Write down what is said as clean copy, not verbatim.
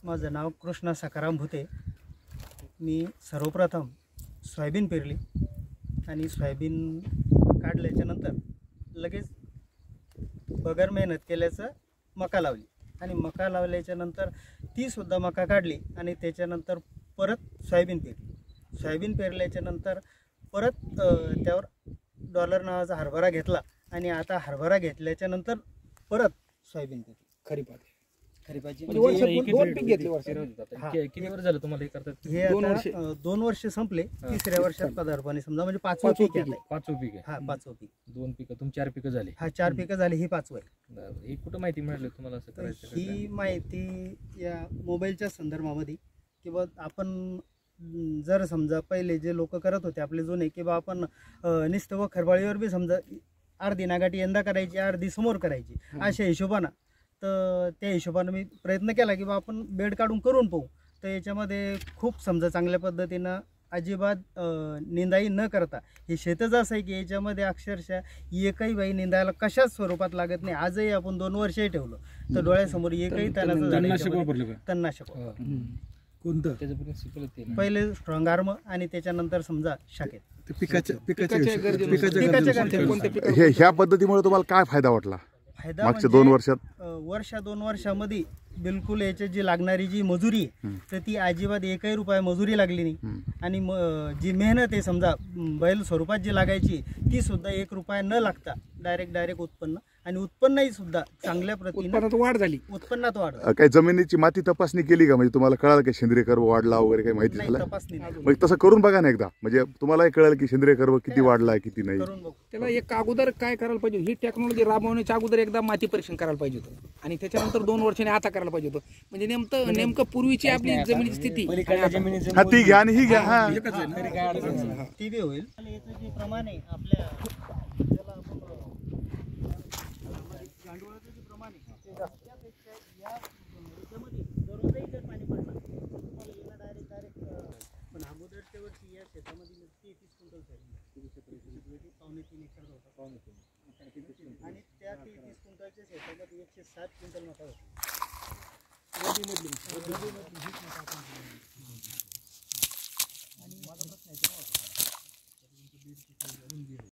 माझं नाव कृष्णा सखाराम भुते। मी सर्वप्रथम सोयाबीन पेरली आणि सोयाबीन काढल्याच्यानंतर लगेच बगर मेहनत केल्याचं मका लावली आणि मका लावल्याच्यानंतर तीसुद्धा मका काढली आणि त्याच्यानंतर परत सोयाबीन पेरली। सोयाबीन पेरल्याच्यानंतर परत त्यावर डॉलर नावाचा हरभरा घेतला आणि आता हरभरा घेतल्याच्यानंतर परत सोयाबीन पेरली। खरीपाची दोन पीक घेतले वर्ष किती वर्ष झालं तुम्हाला हे करतात? हे आता 2 वर्ष संपले, तिसऱ्या वर्षात पदार्पणे समजा म्हणजे 5वं पीक आहे। 5वं पीक आहे? हा 5वं पीक। 2 पिकं तुमची 4 पिकं झाली? हा 4 पिकं झाली, ही 5वं आहे। ही कुठं माहिती मिळाली तुम्हाला असं करायचं? ही माहिती या मोबाईलच्या संदर्भामध्ये किंवा आपण जर समजा पहिले जे लोक करत होते आपले जुने किंवा आपण निस्त व खरबाळीवर बी समजा अर्धी नागाटी यंदा करायची अर्धी समोर करायची अशा हिशोबानं, तर त्या हिशोबानं मी प्रयत्न केला की बा आपण बेड काढून करून पाहू। तर याच्यामध्ये खूप समजा चांगल्या पद्धतीनं अजिबात निंदाई न करता हे शेतच असं आहे की याच्यामध्ये अक्षरशः एकही बाई निंदायला कशाच स्वरूपात लागत नाही। आजही आपण 2 वर्षही ठेवलं तर डोळ्यासमोर एकही तणनाशक कोणतं पहिले स्ट्रॉंग आर्म आणि त्याच्यानंतर समजा शाखेत ह्या पद्धतीमुळे तुम्हाला काय फायदा वाटला फायदा? मागच्या 2 वर्षात वर्षा 2 वर्षामध्ये बिलकुल याची जी लागणारी जी मजुरी आहे तर ती अजिबात एकही रुपया मजुरी लागली नाही आणि जी मेहनत आहे समजा बैल स्वरूपात जी लागायची ती सुद्धा 1 रुपया न लागता डायरेक्ट उत्पन्न आणि उत्पन्नही सुद्धा चांगल्या प्रतीने वाढ झाली, उत्पन्नात वाढ। काही जमिनीची माती तपासणी केली का? म्हणजे तुम्हाला कळालं की सेंद्रिय कर्ब वाढला वगैरे काही माहिती झालं? तपासणी मग तसं करून बघा ना एकदा, म्हणजे तुम्हालाही कळेल की सेंद्रिय कर्ब किती वाढलाय किती नाही। करून बघू। त्याला एक अगोदर काय करायला पाहिजे, ही टेक्नॉलॉजी राबवण्याच्या अगोदर एकदा माती परीक्षण करायला पाहिजे होतं आणि त्याच्यानंतर 2 वर्षांनी आता करायला पाहिजे होतं। म्हणजे नेमकं पूर्वीची आपली जमिनीची स्थिती हा ती घ्या आणि ही घ्या, हा ती बी होईल। याचं जे प्रमाण आहे आपल्या ज्याला आपण गांडुळाचं जे प्रमाण आहे ते जास्तपेक्षा या याच्यामध्ये दररोजही जर पाणी पडलं तुम्हाला याला डायरेक्ट पण अगोदरच्या वर्षी या शेतामध्ये 30 क्विंटल सोयाबीन 2.5 एकर होता आणि त्या 30 क्विंटलच्या शेतामध्ये 160 क्विंटल मका होता।